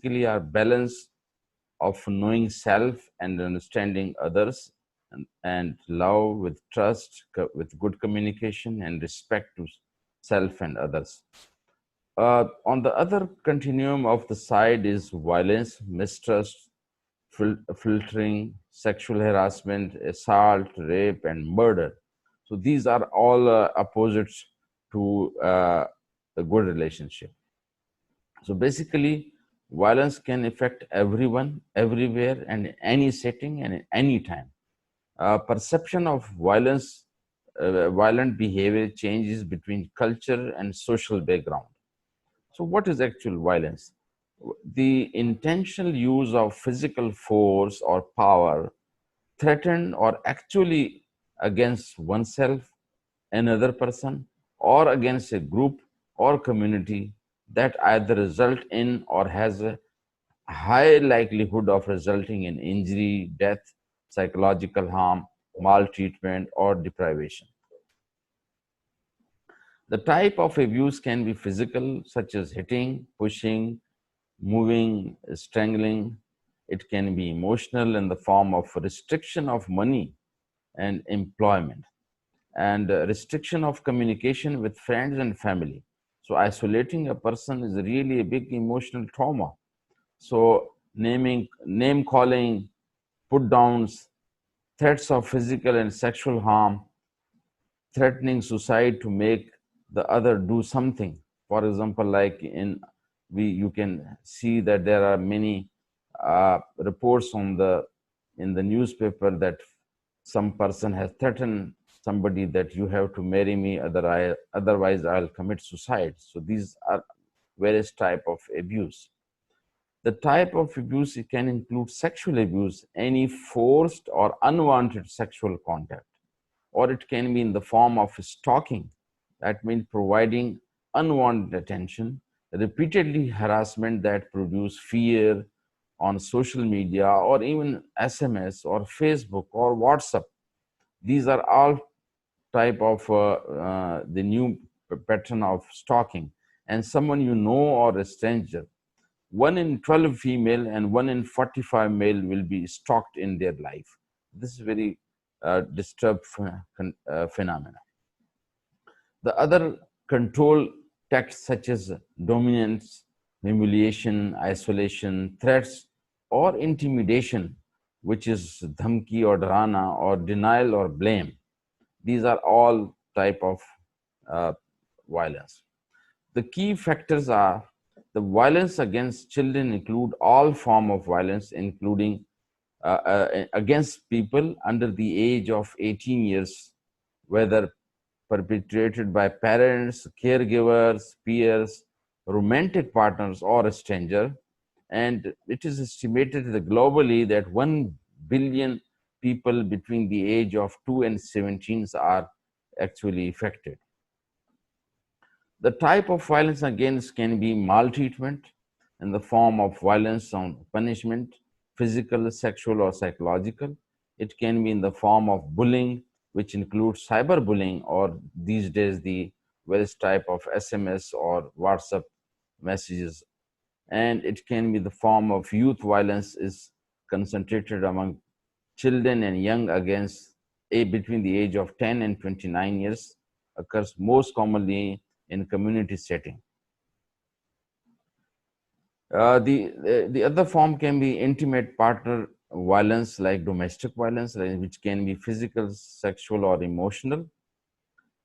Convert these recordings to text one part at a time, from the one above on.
are balance of knowing self and understanding others, and love with trust, with good communication and respect to self and others. On the other continuum of the side is violence, mistrust, filtering, sexual harassment, assault, rape, and murder. So these are all opposites to a good relationship. So basically, violence can affect everyone, everywhere, and in any setting and in any time. Perception of violence, violent behavior changes between culture and social background. So, what is actual violence? The intentional use of physical force or power, threatened or actually against oneself, another person, or against a group or community, that either result in or has a high likelihood of resulting in injury, death, psychological harm, maltreatment, or deprivation. The type of abuse can be physical, such as hitting, pushing, moving, strangling. It can be emotional in the form of restriction of money and employment, and restriction of communication with friends and family. So, isolating a person is really a big emotional trauma. So, name calling, put downs, threats of physical and sexual harm, threatening suicide to make the other do something. For example, like in we you can see that there are many reports on the in the newspaper that some person has threatened somebody that you have to marry me, otherwise I'll commit suicide. So these are various type of abuse. The type of abuse, it can include sexual abuse, any forced or unwanted sexual contact, or it can be in the form of stalking. That means providing unwanted attention, repeatedly harassment that produce fear on social media or even SMS or Facebook or WhatsApp. These are all type of the new pattern of stalking. And someone you know or a stranger, 1 in 12 female and 1 in 45 male will be stalked in their life. This is very disturbed phenomena. The other control texts such as dominance, humiliation, isolation, threats, or intimidation, which is dhamki or dharana, or denial or blame. These are all type of uh, violence. The key factors are the violence against children include all form of violence, including against people under the age of 18 years, whether perpetrated by parents, caregivers, peers, romantic partners, or a stranger. And it is estimated that globally that 1 billion people between the age of 2 and 17 are actually affected. The type of violence against can be maltreatment in the form of violence on punishment, physical, sexual, or psychological. It can be in the form of bullying, which includes cyberbullying, or these days the various type of SMS or WhatsApp messages. And it can be the form of youth violence, is concentrated among children and young against between the age of 10 and 29 years, occurs most commonly in community setting. The other form can be intimate partner violence, like domestic violence, which can be physical, sexual, or emotional.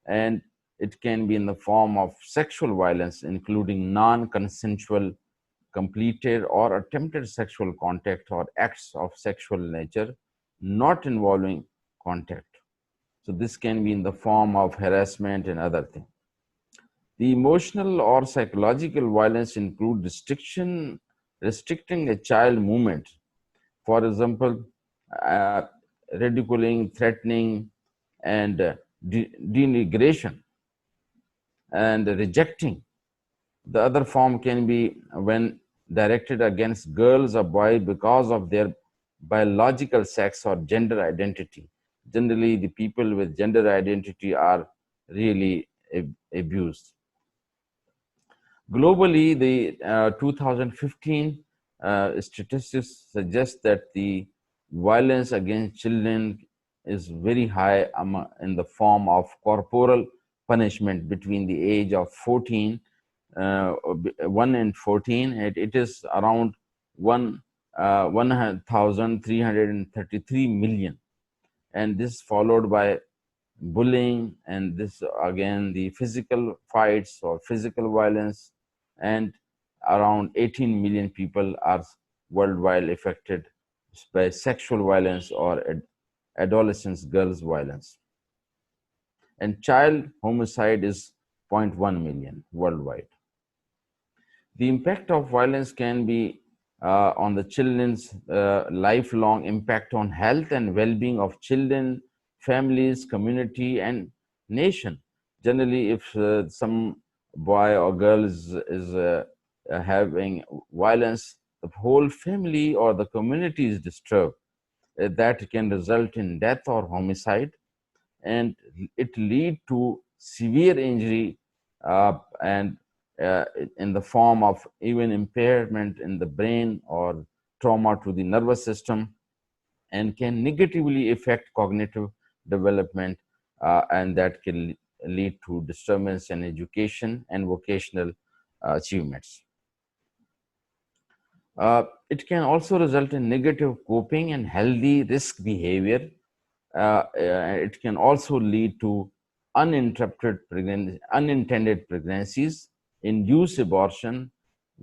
And it can be in the form of sexual violence, including non-consensual, completed or attempted sexual contact or acts of sexual nature not involving contact. So this can be in the form of harassment and other things. The emotional or psychological violence include restricting a child movement. For example, uh, ridiculing, threatening, and denigration and rejecting. The other form can be when directed against girls or boys because of their biological sex or gender identity. Generally, the people with gender identity are really abused. Globally, the 2015 statistics suggest that the violence against children is very high in the form of corporal punishment between the age of 14, 1 and 14. It is around 1,333 million. And this followed by bullying, and this again the physical fights or physical violence, and around 18 million people are worldwide affected by sexual violence or adolescents girls violence, and child homicide is zero point 0.1 million worldwide. The impact of violence can be on the children's lifelong impact on health and well-being of children, families, community, and nation. Generally, if some boy or girl is having violence, the whole family or the community is disturbed. That can result in death or homicide, and it lead to severe injury and uh, in the form of even impairment in the brain or trauma to the nervous system, and can negatively affect cognitive development, and that can lead to disturbance in education and vocational achievements. It can also result in negative coping and healthy risk behavior. It can also lead to unintended pregnancies, induced abortion,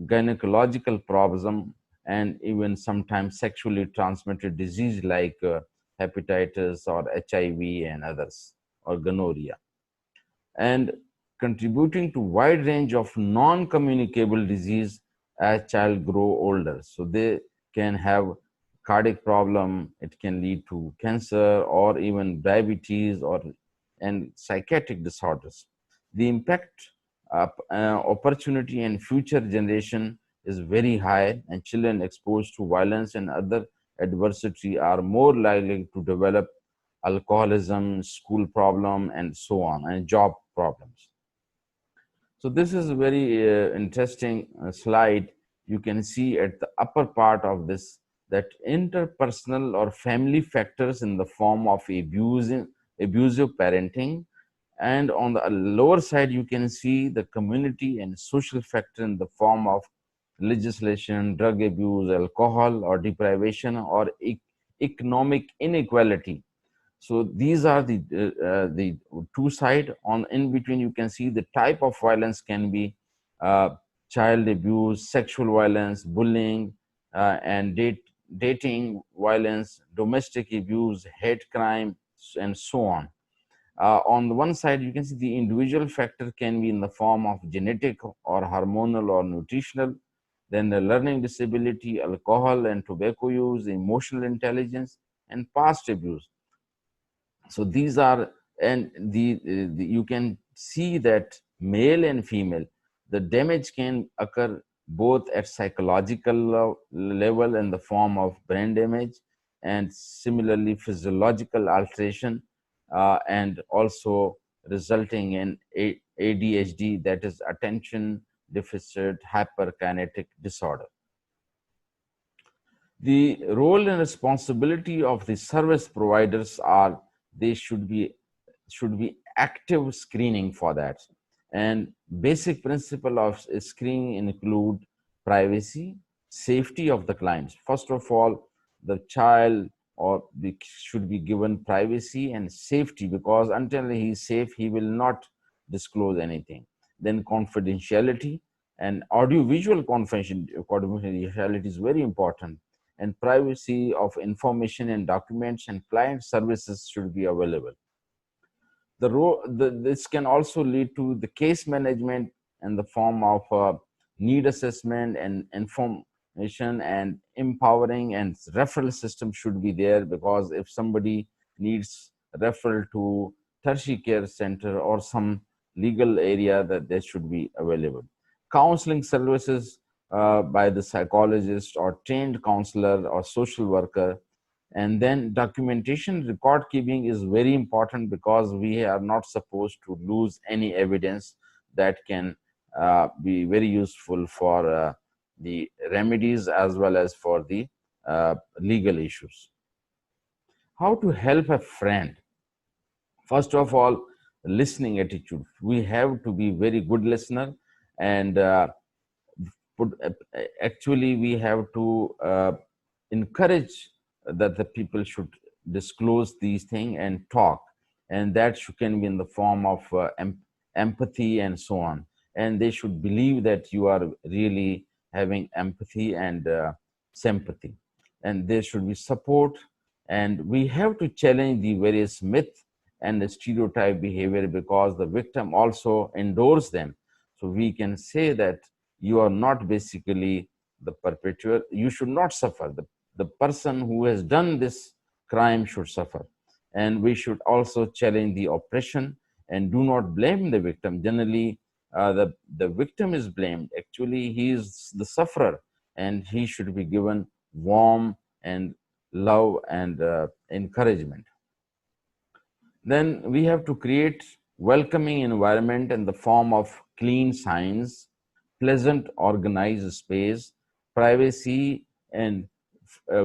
gynecological problem, and even sometimes sexually transmitted disease like hepatitis or HIV and others, or gonorrhea, and contributing to wide range of non-communicable disease as child grow older. So they can have cardiac problem, it can lead to cancer or even diabetes or and psychiatric disorders. The impact opportunity and future generation is very high, and children exposed to violence and other adversity are more likely to develop alcoholism, school problem, and so on, and job problems. So this is a very interesting slide. You can see at the upper part of this that interpersonal or family factors in the form of abusive parenting, and on the lower side you can see the community and social factor in the form of legislation, drug abuse, alcohol or deprivation, or economic inequality. So these are the two side. On in between you can see the type of violence can be uh, child abuse, sexual violence, bullying, and dating violence, domestic abuse, hate crime, and so on. On the one side, you can see the individual factor can be in the form of genetic or hormonal or nutritional, then the learning disability, alcohol and tobacco use, emotional intelligence, and past abuse. So these are, and you can see that male and female, the damage can occur both at psychological level in the form of brain damage, and similarly physiological alteration, and also resulting in ADHD, that is attention deficit hyperkinetic disorder. The role and responsibility of the service providers are, they should be active screening for that. And basic principle of screening include privacy, safety of the clients. First of all, the child should be given privacy and safety, because until he is safe, he will not disclose anything. Then confidentiality and audiovisual confidentiality is very important, and privacy of information and documents, and client services should be available. This can also lead to the case management in the form of need assessment and information and empowering, and referral system should be there, because if somebody needs referral to tertiary care center or some legal area, that they should be available. Counseling services by the psychologist or trained counselor or social worker. And then documentation, record keeping is very important, because we are not supposed to lose any evidence that can be very useful for the remedies as well as for the legal issues. How to help a friend? First of all, listening attitude. We have to be very good listener, and actually we have to encourage that the people should disclose these things and talk, and that can be in the form of empathy and so on, and they should believe that you are really having empathy and sympathy, and there should be support, and we have to challenge the various myth and the stereotype behavior because the victim also endorse them. So we can say that you are not basically the perpetrator, you should not suffer. The person who has done this crime should suffer. And we should also challenge the oppression and do not blame the victim. Generally, the victim is blamed. Actually, he is the sufferer, and he should be given warm and love and encouragement. Then we have to create welcoming environment in the form of clean signs, pleasant organized space, privacy, and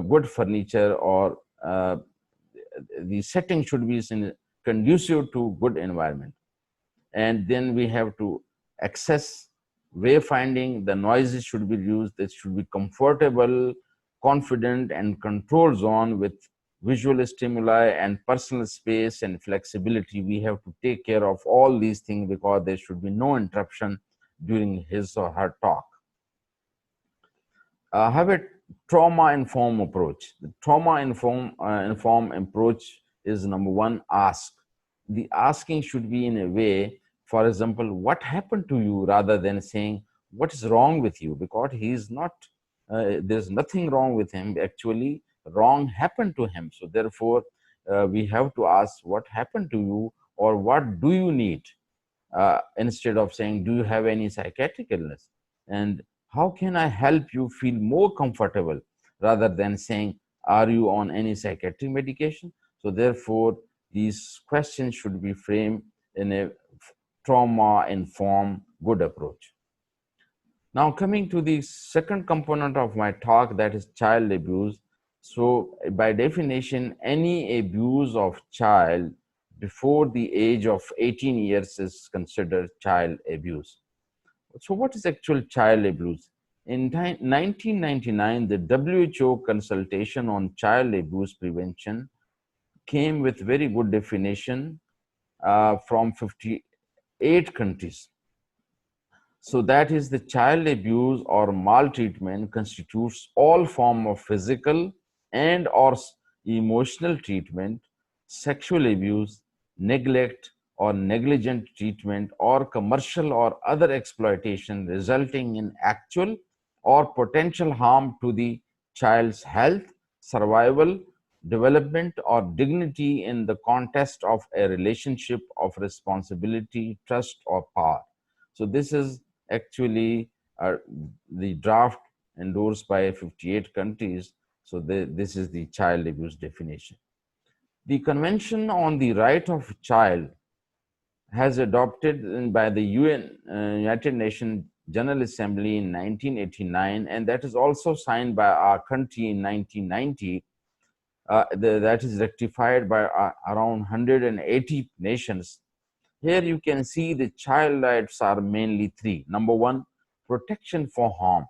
good furniture, or the setting should be conducive to good environment. And then we have to access wayfinding. The noises should be used. It should be comfortable, confident, and control zone with visual stimuli and personal space and flexibility. We have to take care of all these things because there should be no interruption during his or her talk. Have a trauma-informed approach. The trauma-informed approach is number one, ask. The asking should be in a way, for example, what happened to you, rather than saying, what is wrong with you? Because he is not, there's nothing wrong with him. Actually, wrong happened to him. So therefore, we have to ask, what happened to you, or what do you need? Instead of saying, do you have any psychiatric illness? And how can I help you feel more comfortable, rather than saying, are you on any psychiatric medication? So therefore, these questions should be framed in a trauma-informed good approach. Now, coming to the second component of my talk, that is child abuse. So by definition, any abuse of child before the age of 18 years is considered child abuse. So what is actual child abuse? In 1999, the WHO consultation on child abuse prevention came with very good definition from 58 countries. So that is, the child abuse or maltreatment constitutes all form of physical and or emotional treatment, sexual abuse, neglect or negligent treatment, or commercial or other exploitation resulting in actual or potential harm to the child's health, survival, development, or dignity in the context of a relationship of responsibility, trust, or power. So this is actually the draft endorsed by 58 countries. So this is the child abuse definition. The Convention on the Right of Child has adopted by the United Nations General Assembly in 1989, and that is also signed by our country in 1990. That is ratified by around 180 nations. Here you can see the child rights are mainly three. Number one, protection for harm.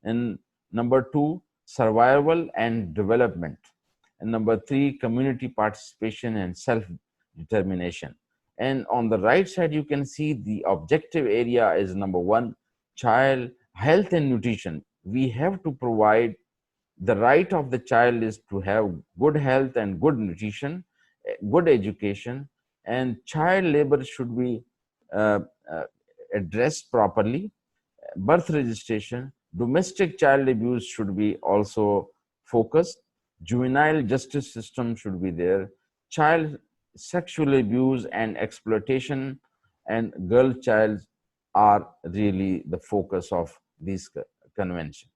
And number two, survival and development. And number three, community participation and self-determination. And on the right side, you can see the objective area is number one, child health and nutrition. We have to provide, the right of the child is to have good health and good nutrition, good education, and child labor should be uh, uh, addressed properly. Birth registration, domestic child abuse should be also focused, juvenile justice system should be there, child sexual abuse and exploitation and girl child are really the focus of this convention.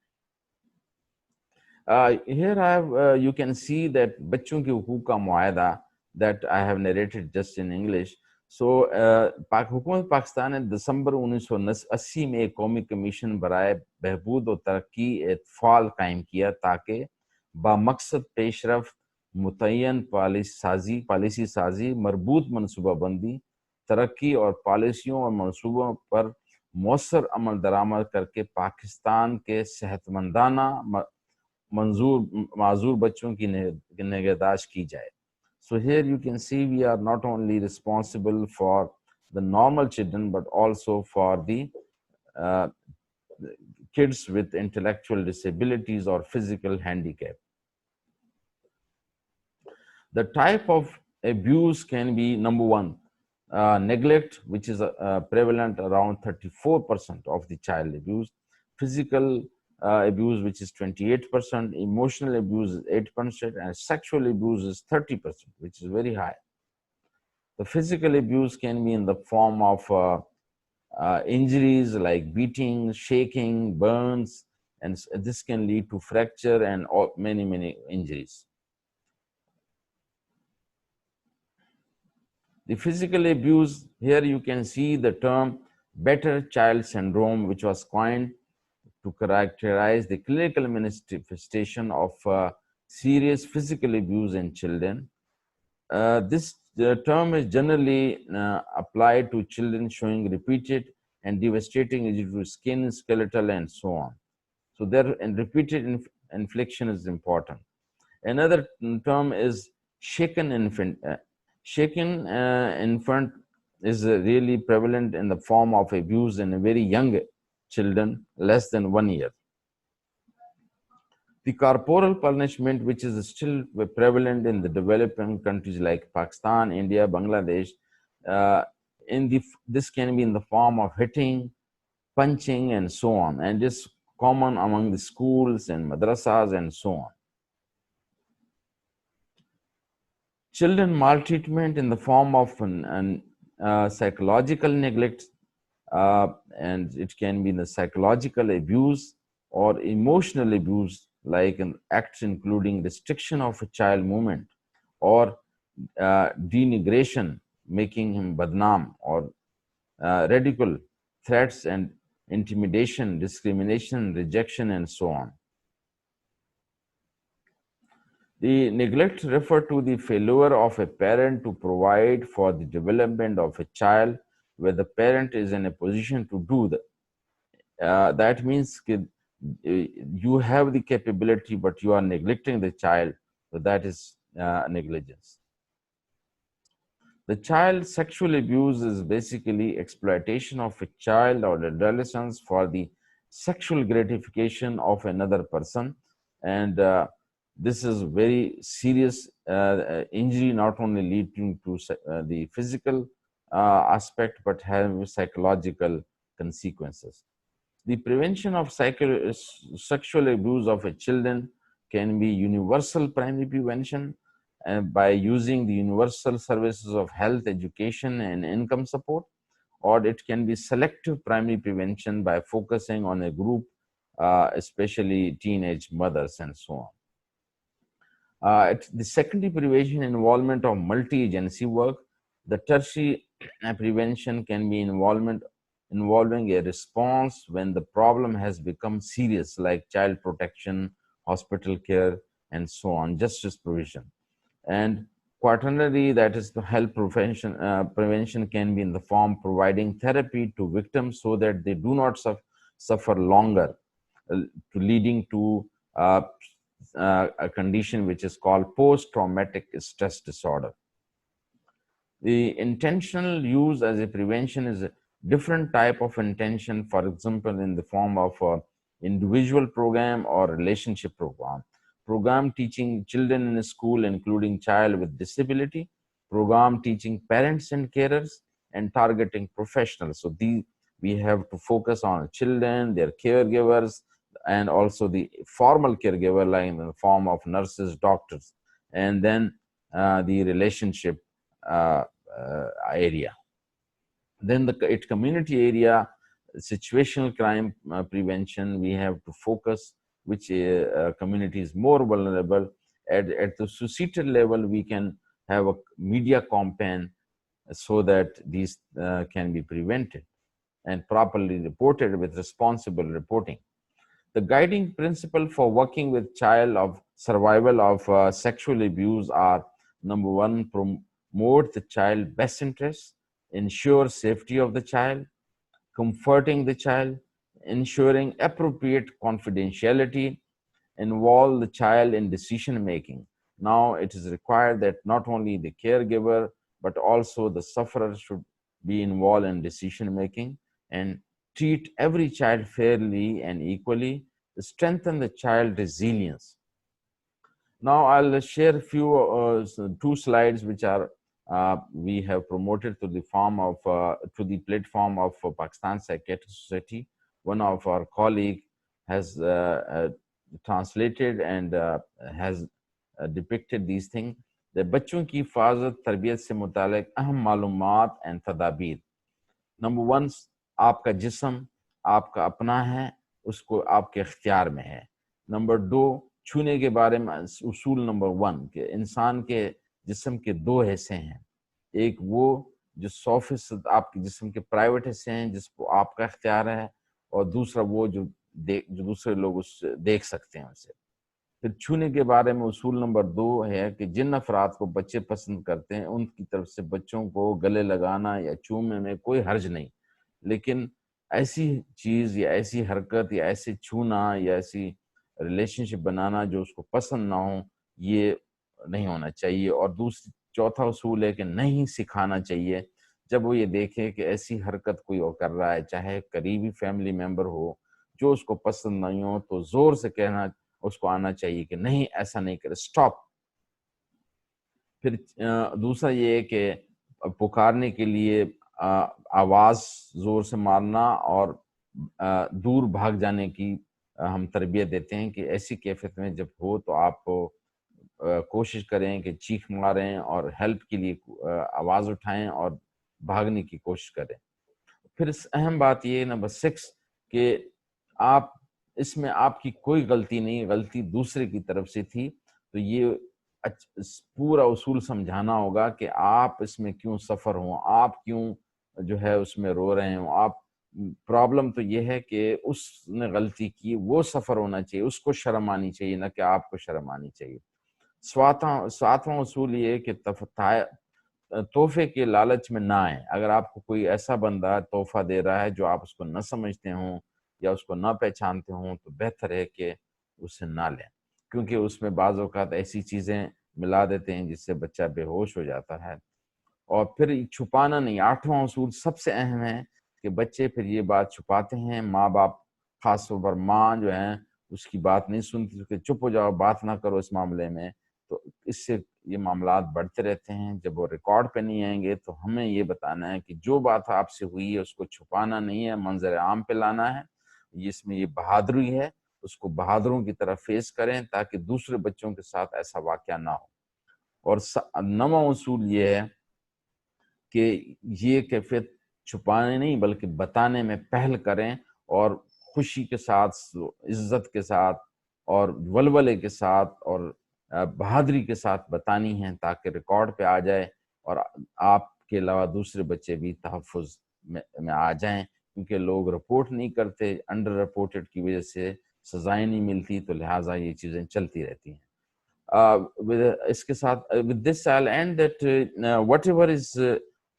Here I have, you can see that बच्चों के हुकूक का मुआहदा that I have narrated just in English. सो हुकूमत पाकिस्तान ने दिसंबर 1980 में एक कौमी commission बराए बहबूद और तरक्की एतफाल कायम किया ताकि बामकसद पेशरफ मुतय्यन पॉलिसी साजी मरबूत मनसूबाबंदी तरक्की और पॉलिसियों और मनसूबों पर मौसर अमल दरामद करके पाकिस्तान के सेहतमंदाना माजूर बच्चों की निगहदाश्त की जाए. So here you can see we are not only responsible for the normal children, but also for the uh, kids with intellectual disabilities or physical handicap. The type of abuse can be, number one, neglect, which is prevalent around 34% of the child abuse, physical abuse, which is 28%, emotional abuse is 8%, and sexual abuse is 30%, which is very high. The physical abuse can be in the form of injuries like beating, shaking, burns, and this can lead to fracture and many injuries. The physical abuse, here you can see the term better child syndrome, which was coined to characterize the clinical manifestation of serious physical abuse in children. This term is generally applied to children showing repeated and devastating injury to skin, skeletal, and so on. So there, and repeated infliction is important. Another term is shaken infant. Shaken infant is really prevalent in the form of abuse in very young children, less than 1 year. The corporal punishment, which is still prevalent in the developing countries like Pakistan, India, Bangladesh, this can be in the form of hitting, punching, and so on, and is common among the schools and madrasas and so on. Children maltreatment in the form of psychological neglect, and it can be the psychological abuse or emotional abuse, like acts including restriction of a child movement or denigration, making him badnaam, or ridicule, threats and intimidation, discrimination, rejection, and so on. The neglect refer to the failure of a parent to provide for the development of a child where the parent is in a position to do that. That means you have the capability, but you are neglecting the child, so that is negligence. The child sexual abuse is basically exploitation of a child or adolescence for the sexual gratification of another person, and this is very serious injury, not only leading to the physical aspect, but have psychological consequences. The prevention of sexual abuse of a children can be universal primary prevention by using the universal services of health, education, and income support, or it can be selective primary prevention by focusing on a group, especially teenage mothers and so on. The secondary prevention involvement of multi-agency work. The tertiary prevention can be involving a response when the problem has become serious, like child protection, hospital care, and so on, justice provision. And quaternary, that is the health prevention can be in the form providing therapy to victims so that they do not suffer longer, to leading to a condition which is called post-traumatic stress disorder. The intentional use as a prevention is a different type of intention, for example, in the form of an individual program or relationship program. Program teaching children in a school, including child with disability, program teaching parents and carers, and targeting professionals. So we have to focus on children, their caregivers, and also the formal caregiver, like in the form of nurses, doctors, and then the relationship area. Then the community area, situational crime prevention, we have to focus which community is more vulnerable. At the societal level, we can have a media campaign so that these can be prevented and properly reported with responsible reporting. The guiding principle for working with child of survival of sexual abuse are: number one, promote the child best interests, ensure safety of the child, comforting the child, ensuring appropriate confidentiality, involve the child in decision making. Now it is required that not only the caregiver but also the sufferer should be involved in decision making, and treat every child fairly and equally, strengthen the child resilience. Now I'll share a few two slides which are we have promoted to the form of to the platform of Pakistan Psychiatric Society. One of our colleague has translated and has depicted these things. The बच्चों की हिफाजत तरबियत से मुतालिक अहम मालूमात and तदाबीर. Number one, आपका जिस्म आपका अपना है, उसको आपके इख्तियार में है. नंबर दो, छूने के बारे में उसूल नंबर वन कि इंसान के जिस्म के दो हिस्से हैं. एक वो जो 100% आपके जिस्म के प्राइवेट हिस्से हैं जिसको आपका इख्तियार है, और दूसरा वो जो दूसरे लोग उस देख सकते हैं उसे. फिर छूने के बारे में उसूल नंबर 2 है कि जिन अफराद को बच्चे पसंद करते हैं उनकी तरफ से बच्चों को गले लगाना या चूमने में कोई हर्ज नहीं, लेकिन ऐसी चीज़ या ऐसी हरकत या ऐसे छूना या ऐसी रिलेशनशिप बनाना जो उसको पसंद ना हो, ये नहीं होना चाहिए. और चौथा उसूल है कि नहीं सिखाना चाहिए. जब वो ये देखे कि ऐसी हरकत कोई और कर रहा है, चाहे करीबी फैमिली मेंबर हो, जो उसको पसंद नहीं हो, तो जोर से कहना उसको आना चाहिए कि नहीं, ऐसा नहीं करे, स्टॉप. फिर दूसरा ये है कि पुकारने के लिए आवाज़ ज़ोर से मारना और दूर भाग जाने की हम तरबियत देते हैं कि ऐसी कैफियत में जब हो तो आप कोशिश करें कि चीख मारें और हेल्प के लिए आवाज़ उठाएं और भागने की कोशिश करें. फिर अहम बात ये नंबर 6 कि आप इसमें आपकी कोई गलती नहीं, गलती दूसरे की तरफ से थी. तो ये पूरा उसूल समझाना होगा कि आप इसमें क्यों सफ़र हो, आप क्यों जो है उसमें रो रहे हो. आप प्रॉब्लम तो ये है कि उसने गलती की, वो सफ़र होना चाहिए, उसको शर्म आनी चाहिए, ना कि आपको शर्म आनी चाहिए. सातवां उसूल ये कि तोहफे के लालच में ना आए. अगर आपको कोई ऐसा बंदा तोहफा दे रहा है जो आप उसको न समझते हों या उसको ना पहचानते हों, तो बेहतर है कि उसे ना लें, क्योंकि उसमें बाज़ औक़ात ऐसी चीज़ें मिला देते हैं जिससे बच्चा बेहोश हो जाता है. और फिर छुपाना नहीं. 8वां उसूल सबसे अहम है कि बच्चे फिर ये बात छुपाते हैं. माँ बाप, ख़ास तौर पर माँ जो है उसकी बात नहीं सुनती कि चुप हो जाओ, बात ना करो इस मामले में. तो इससे ये मामलात बढ़ते रहते हैं. जब वो रिकॉर्ड पे नहीं आएंगे तो हमें ये बताना है कि जो बात आपसे हुई है उसको छुपाना नहीं है, मंजर आम पे लाना है. इसमें ये बहादुरी है, उसको बहादुरों की तरह फेस करें ताकि दूसरे बच्चों के साथ ऐसा वाक़या ना हो. और 9वां उसूल ये है कि ये कैफियत छुपाने नहीं बल्कि बताने में पहल करें, और खुशी के साथ, इज्जत के साथ और वलवले के साथ और बहादुरी के साथ बतानी है ताकि रिकॉर्ड पे आ जाए और आपके अलावा दूसरे बच्चे भी तहफ़्फ़ुज़ में आ जाएं. क्योंकि लोग रिपोर्ट नहीं करते, अंडर रिपोर्टेड की वजह से सज़ाएं नहीं मिलती, तो लिहाजा ये चीज़ें चलती रहती हैं. इसके साथ with this I'll end that whatever is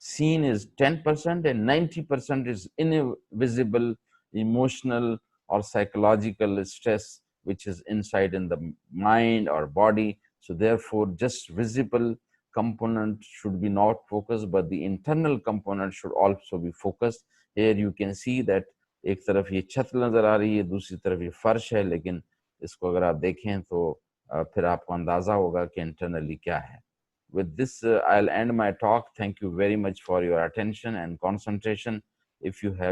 seen is 10% and 90% is invisible emotional or psychological stress which is inside in the mind or body. So therefore just visible component should be not focused, but the internal component should also be focused. Here you can see that एक तरफ ये छत नजर आ रही है, दूसरी तरफ ये फर्श है, लेकिन इसको अगर आप देखें तो फिर आपको अंदाजा होगा कि इंटरनली क्या है. With this, I'll end my talk. Thank you very much for your attention and concentration. If you have